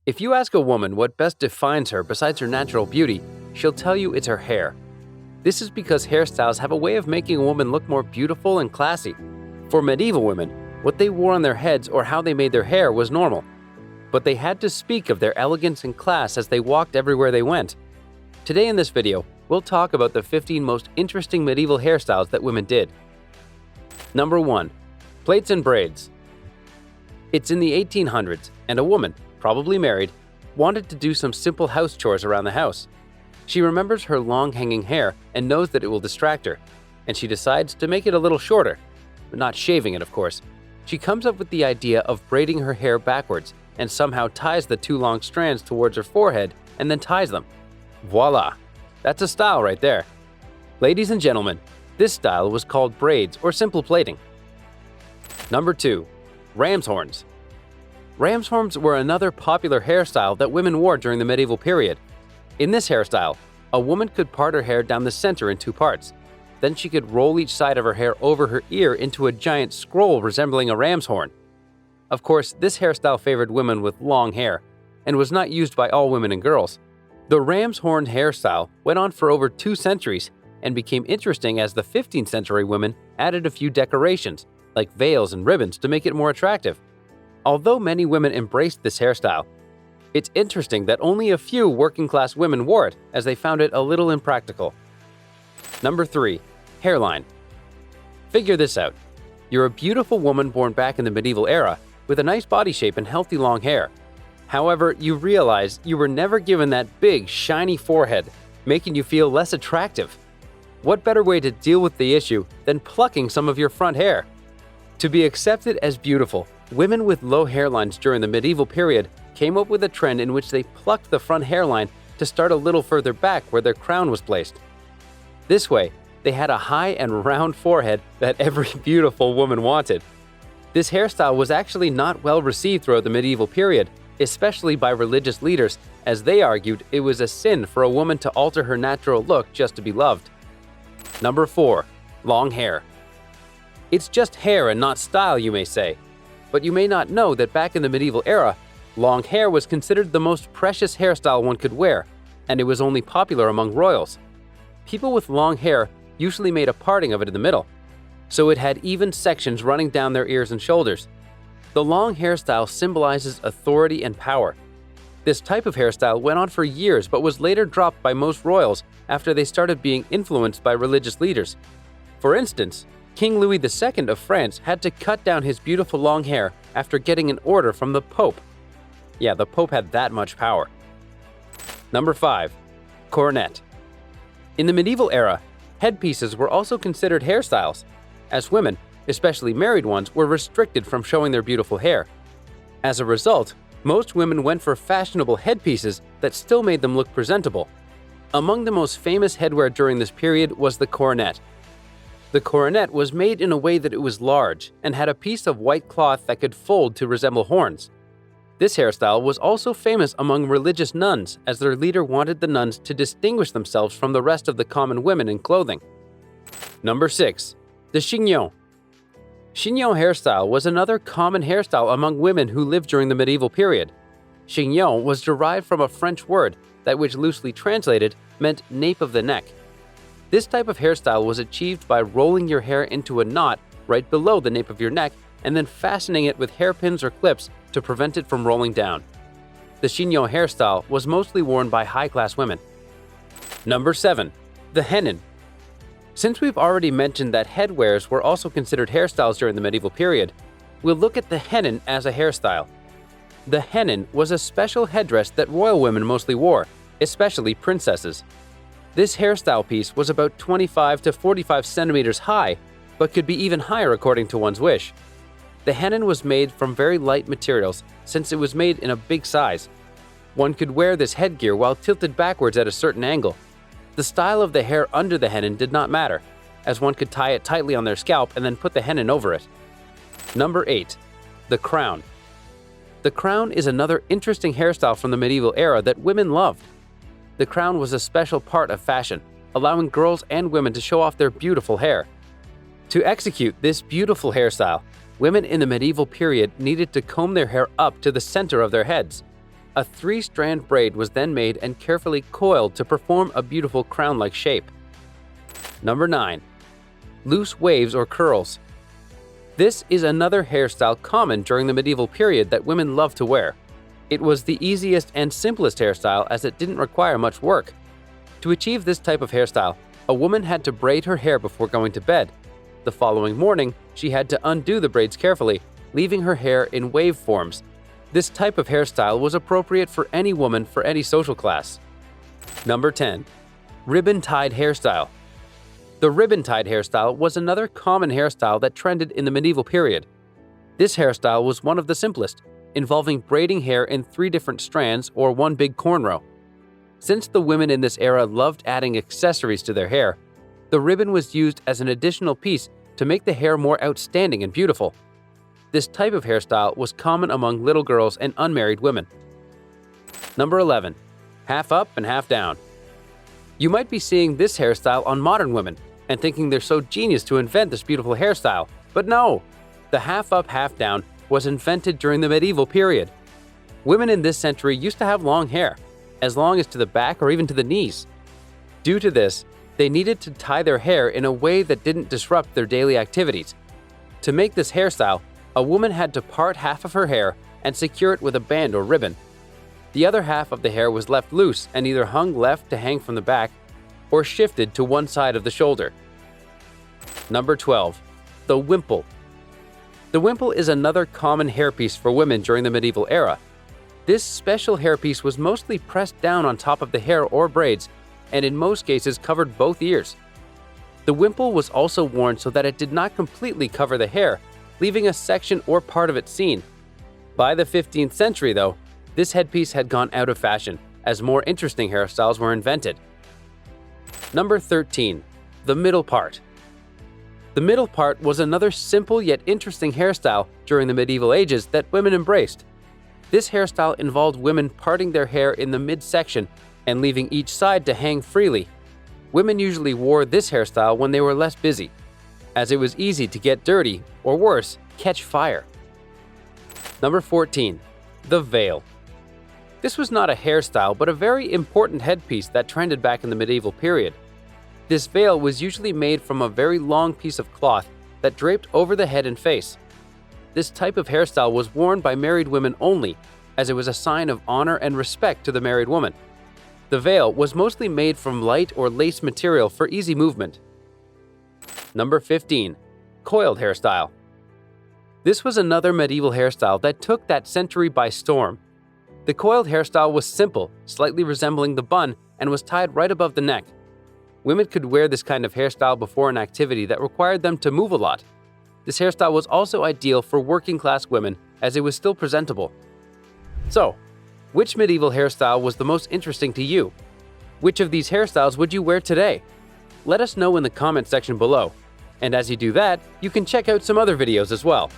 If you ask a woman what best defines her besides her natural beauty, she'll tell you it's her hair. This is because hairstyles have a way of making a woman look more beautiful and classy. For medieval women, what they wore on their heads or how they made their hair was normal. But they had to speak of their elegance and class as they walked everywhere they went. Today in this video, we'll talk about the 15 most interesting medieval hairstyles that women did. Number 1. Plaits and braids. It's in the 1800s, and a woman, probably married, wanted to do some simple house chores around the house. She remembers her long hanging hair and knows that it will distract her, and she decides to make it a little shorter, but not shaving it, of course. She comes up with the idea of braiding her hair backwards and somehow ties the two long strands towards her forehead and then ties them. Voila! That's a style right there. Ladies and gentlemen, this style was called braids or simple plaiting. Number 2. Ram's horns. Ram's horns were another popular hairstyle that women wore during the medieval period. In this hairstyle, a woman could part her hair down the center in two parts. Then she could roll each side of her hair over her ear into a giant scroll resembling a ram's horn. Of course, this hairstyle favored women with long hair and was not used by all women and girls. The ram's horn hairstyle went on for over 2 centuries and became interesting as the 15th century women added a few decorations, like veils and ribbons, to make it more attractive. Although many women embraced this hairstyle, it's interesting that only a few working-class women wore it, as they found it a little impractical. Number 3. Hairline. Figure this out. You're a beautiful woman born back in the medieval era with a nice body shape and healthy long hair. However, you realize you were never given that big, shiny forehead, making you feel less attractive. What better way to deal with the issue than plucking some of your front hair? To be accepted as beautiful, women with low hairlines during the medieval period came up with a trend in which they plucked the front hairline to start a little further back where their crown was placed. This way, they had a high and round forehead that every beautiful woman wanted. This hairstyle was actually not well received throughout the medieval period, especially by religious leaders, as they argued it was a sin for a woman to alter her natural look just to be loved. Number 4. Long hair. It's just hair and not style, you may say. But you may not know that back in the medieval era, long hair was considered the most precious hairstyle one could wear, and it was only popular among royals. People with long hair usually made a parting of it in the middle, so it had even sections running down their ears and shoulders. The long hairstyle symbolizes authority and power. This type of hairstyle went on for years but was later dropped by most royals after they started being influenced by religious leaders. For instance, King Louis II of France had to cut down his beautiful long hair after getting an order from the Pope. Yeah, the Pope had that much power. Number 5. Coronet. In the medieval era, headpieces were also considered hairstyles, as women, especially married ones, were restricted from showing their beautiful hair. As a result, most women went for fashionable headpieces that still made them look presentable. Among the most famous headwear during this period was the coronet. The coronet was made in a way that it was large and had a piece of white cloth that could fold to resemble horns. This hairstyle was also famous among religious nuns, as their leader wanted the nuns to distinguish themselves from the rest of the common women in clothing. Number 6. The chignon. Chignon hairstyle was another common hairstyle among women who lived during the medieval period. Chignon was derived from a French word that, which loosely translated, meant nape of the neck. This type of hairstyle was achieved by rolling your hair into a knot right below the nape of your neck and then fastening it with hairpins or clips to prevent it from rolling down. The chignon hairstyle was mostly worn by high-class women. Number 7. The hennin. Since we've already mentioned that headwears were also considered hairstyles during the medieval period, we'll look at the hennin as a hairstyle. The hennin was a special headdress that royal women mostly wore, especially princesses. This hairstyle piece was about 25 to 45 centimeters high, but could be even higher according to one's wish. The hennin was made from very light materials since it was made in a big size. One could wear this headgear while tilted backwards at a certain angle. The style of the hair under the hennin did not matter, as one could tie it tightly on their scalp and then put the hennin over it. Number 8. The crown. The crown is another interesting hairstyle from the medieval era that women loved. The crown was a special part of fashion, allowing girls and women to show off their beautiful hair. To execute this beautiful hairstyle, women in the medieval period needed to comb their hair up to the center of their heads. A 3-strand braid was then made and carefully coiled to perform a beautiful crown-like shape. Number 9. Loose waves or curls. This is another hairstyle common during the medieval period that women loved to wear. It was the easiest and simplest hairstyle as it didn't require much work. To achieve this type of hairstyle, a woman had to braid her hair before going to bed. The following morning, she had to undo the braids carefully, leaving her hair in wave forms. This type of hairstyle was appropriate for any woman for any social class. Number 10. Ribbon-tied hairstyle. The ribbon-tied hairstyle was another common hairstyle that trended in the medieval period. This hairstyle was one of the simplest, involving braiding hair in 3 different strands or one big cornrow. Since the women in this era loved adding accessories to their hair, the ribbon was used as an additional piece to make the hair more outstanding and beautiful. This type of hairstyle was common among little girls and unmarried women. Number 11. Half up and half down. You might be seeing this hairstyle on modern women and thinking they're so genius to invent this beautiful hairstyle, but no! The half up, half down was invented during the medieval period. Women in this century used to have long hair, as long as to the back or even to the knees. Due to this, they needed to tie their hair in a way that didn't disrupt their daily activities. To make this hairstyle, a woman had to part half of her hair and secure it with a band or ribbon. The other half of the hair was left loose and either hung left to hang from the back or shifted to one side of the shoulder. Number 12. The wimple. The wimple is another common hairpiece for women during the medieval era. This special hairpiece was mostly pressed down on top of the hair or braids, and in most cases covered both ears. The wimple was also worn so that it did not completely cover the hair, leaving a section or part of it seen. By the 15th century, though, this headpiece had gone out of fashion, as more interesting hairstyles were invented. Number 13. The middle part. The middle part was another simple yet interesting hairstyle during the medieval ages that women embraced. This hairstyle involved women parting their hair in the midsection and leaving each side to hang freely. Women usually wore this hairstyle when they were less busy, as it was easy to get dirty, or worse, catch fire. Number 14. The veil. This was not a hairstyle, but a very important headpiece that trended back in the medieval period. This veil was usually made from a very long piece of cloth that draped over the head and face. This type of hairstyle was worn by married women only, as it was a sign of honor and respect to the married woman. The veil was mostly made from light or lace material for easy movement. Number 15. Coiled hairstyle. This was another medieval hairstyle that took that century by storm. The coiled hairstyle was simple, slightly resembling the bun, and was tied right above the neck. Women could wear this kind of hairstyle before an activity that required them to move a lot. This hairstyle was also ideal for working-class women as it was still presentable. So, which medieval hairstyle was the most interesting to you? Which of these hairstyles would you wear today? Let us know in the comment section below. And as you do that, you can check out some other videos as well.